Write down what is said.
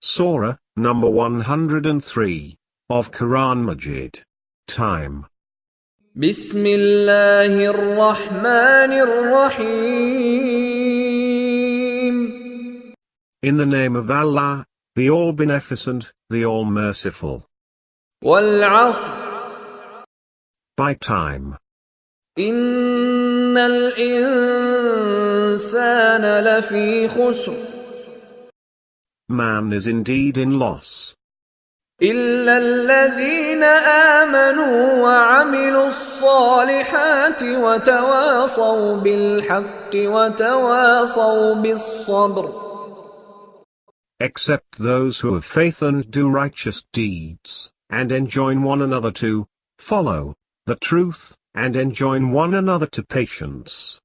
Surah, number 103, of Quran Majeed. Time. بسم الله الرحمن الرحيم. In the name of Allah, the All-Beneficent, the All-Merciful. والعصر. By time. إن الإنسان لفي خسر. Man is indeed in loss. إلا الذين آمنوا وعملوا الصالحات وتواصوا بالحق وتواصوا بالصبر. Except those who have faith and do righteous deeds, and enjoin one another to follow the truth, and enjoin one another to patience.